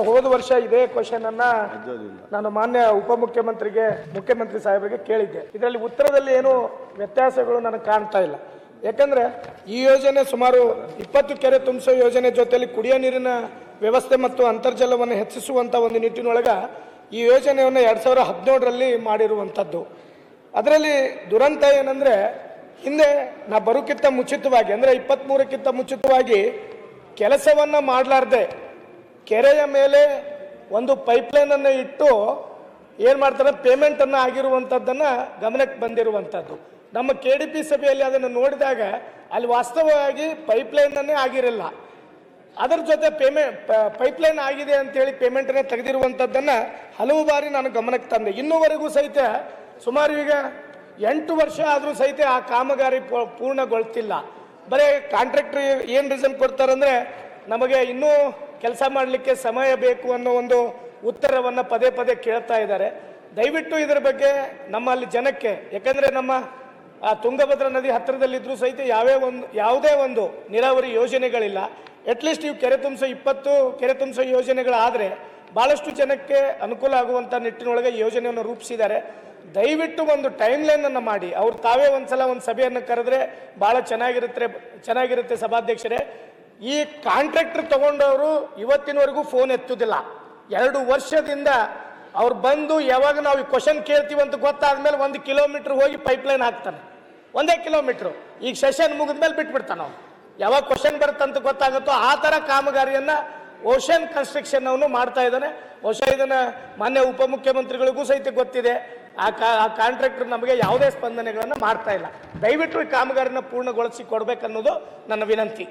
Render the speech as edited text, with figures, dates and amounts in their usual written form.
ಹೋದ ವರ್ಷ ಇದೇ ಕ್ವಶನ್ ಅನ್ನ ನಾನು ಮಾನ್ಯ ಉಪಮುಖ್ಯಮಂತ್ರಿಗೆ ಮುಖ್ಯಮಂತ್ರಿ ಸಾಹೇಬರಿಗೆ ಕೇಳಿದ್ದೆ. ಇದರಲ್ಲಿ ಉತ್ತರದಲ್ಲಿ ಏನು ವ್ಯತ್ಯಾಸಗಳು ನನಗೆ ಕಾಣ್ತಾ ಇಲ್ಲ. ಯಾಕಂದ್ರೆ ಈ ಯೋಜನೆ ಸುಮಾರು 20 ಕೆರೆ ತುಂಬಿಸೋ ಯೋಜನೆ ಜೊತೆಯಲ್ಲಿ ಕುಡಿಯೋ ನೀರಿನ ವ್ಯವಸ್ಥೆ ಮತ್ತು ಅಂತರ್ಜಲವನ್ನು ಹೆಚ್ಚಿಸುವಂತ ಒಂದು ನಿಟ್ಟಿನೊಳಗ ಈ ಯೋಜನೆಯನ್ನು 2017ರಲ್ಲಿ ಮಾಡಿರುವಂಥದ್ದು. ಅದರಲ್ಲಿ ದುರಂತ ಏನಂದ್ರೆ ಹಿಂದೆ ನಾ ಬರೋಕ್ಕಿಂತ ಮುಂಚಿತವಾಗಿ ಅಂದ್ರೆ 23ಕ್ಕಿಂತ ಮುಂಚಿತವಾಗಿ ಕೆಲಸವನ್ನ ಮಾಡಲಾರ್ದೆ ಕೆರೆಯ ಮೇಲೆ ಒಂದು ಪೈಪ್ಲೈನ್ ಅನ್ನು ಇಟ್ಟು ಏನ್ ಮಾಡ್ತಾರೆ ಪೇಮೆಂಟ್ ಅನ್ನ ಆಗಿರುವಂತದ್ದನ್ನ ಗಮನಕ್ಕೆ ಬಂದಿರುವಂತದ್ದು. ನಮ್ಮ KDP ಸಭೆಯಲ್ಲಿ ಅದನ್ನು ನೋಡಿದಾಗ ಅಲ್ಲಿ ವಾಸ್ತವವಾಗಿ ಪೈಪ್ಲೈನ್ ಅನ್ನೇ ಆಗಿರಲಿಲ್ಲ. ಅದರ ಜೊತೆ ಪೈಪ್ಲೈನ್ ಆಗಿದೆ ಅಂತೇಳಿ ಪೇಮೆಂಟ್ ಅನ್ನ ತೆಗೆದಿರುವಂತದ್ದನ್ನ ಹಲವು ಬಾರಿ ನಾನು ಗಮನಕ್ಕೆ ತಂದೆ. ಇನ್ನೂವರೆಗೂ ಸಹಿತ ಸುಮಾರು ಈಗ 8 ವರ್ಷ ಆದರೂ ಸಹಿತ ಆ ಕಾಮಗಾರಿ ಪೂರ್ಣಗೊಳ್ತಿಲ್ಲ. ಬರೀ ಕಾಂಟ್ರಾಕ್ಟರ್ ಏನ್ ರೀಸನ್ ಕೊಡ್ತಾರಂದ್ರೆ ನಮಗೆ ಇನ್ನೂ ಕೆಲಸ ಮಾಡಲಿಕ್ಕೆ ಸಮಯ ಬೇಕು ಅನ್ನೋ ಒಂದು ಉತ್ತರವನ್ನು ಪದೇ ಪದೇ ಕೇಳ್ತಾ ಇದ್ದಾರೆ. ದಯವಿಟ್ಟು ಇದರ ಬಗ್ಗೆ ನಮ್ಮಲ್ಲಿ ಜನಕ್ಕೆ, ಯಾಕಂದ್ರೆ ನಮ್ಮ ತುಂಗಭದ್ರಾ ನದಿ ಹತ್ತಿರದಲ್ಲಿದ್ರೂ ಸಹಿತ ಯಾವುದೇ ಒಂದು ನೀರಾವರಿ ಯೋಜನೆಗಳಿಲ್ಲ. ಅಟ್ಲೀಸ್ಟ್ ಇವು ಕೆರೆ ತುಂಬಿಸೋ 20 ಕೆರೆ ತುಂಬಿಸೋ ಯೋಜನೆಗಳಾದರೆ ಭಾಳಷ್ಟು ಜನಕ್ಕೆ ಅನುಕೂಲ ಆಗುವಂಥ ನಿಟ್ಟಿನೊಳಗೆ ಯೋಜನೆಯನ್ನು ರೂಪಿಸಿದ್ದಾರೆ. ದಯವಿಟ್ಟು ಒಂದು ಟೈಮ್ ಲೈನ್ ಅನ್ನು ಮಾಡಿ ಅವ್ರು ತಾವೇ ಒಂದ್ಸಲ ಒಂದು ಸಭೆಯನ್ನು ಕರೆದ್ರೆ ಭಾಳ ಚೆನ್ನಾಗಿರುತ್ತೆ ಸಭಾಧ್ಯಕ್ಷರೇ. ಈ ಕಾಂಟ್ರಾಕ್ಟರ್ ತಗೊಂಡವರು ಇವತ್ತಿನವರೆಗೂ ಫೋನ್ ಎತ್ತುದಿಲ್ಲ. 2 ವರ್ಷದಿಂದ ಅವ್ರು ಬಂದು ಯಾವಾಗ ನಾವು ಈ ಕ್ವಶನ್ ಕೇಳ್ತೀವಿ ಅಂತ ಗೊತ್ತಾದ್ಮೇಲೆ 1 ಕಿಲೋಮೀಟರ್ ಹೋಗಿ ಪೈಪ್ಲೈನ್ ಹಾಕ್ತಾನೆ. 1 ಕಿಲೋಮೀಟರ್ ಈಗ ಸೆಷನ್ ಮುಗಿದ್ಮೇಲೆ ಬಿಟ್ಬಿಡ್ತಾನೆ. ನಾವು ಯಾವಾಗ ಕ್ವಶನ್ ಬರುತ್ತಂತ ಗೊತ್ತಾಗುತ್ತೋ ಆ ಥರ ಕಾಮಗಾರಿಯನ್ನ ಓಷನ್ ಕನ್ಸ್ಟ್ರಕ್ಷನ್ ಅವನು ಮಾಡ್ತಾ ಇದ್ದಾನೆ. ಬಹುಶಃ ಇದನ್ನ ಮಾನ್ಯ ಉಪಮುಖ್ಯಮಂತ್ರಿಗಳಿಗೂ ಸಹಿತ ಗೊತ್ತಿದೆ. ಆ ಕಾಂಟ್ರಾಕ್ಟರ್ ನಮಗೆ ಯಾವುದೇ ಸ್ಪಂದನೆಗಳನ್ನು ಮಾಡ್ತಾ ಇಲ್ಲ. ದಯವಿಟ್ಟು ಈ ಕಾಮಗಾರಿನ ಪೂರ್ಣಗೊಳಿಸಿ ಕೊಡ್ಬೇಕನ್ನೋದು ನನ್ನ ವಿನಂತಿ.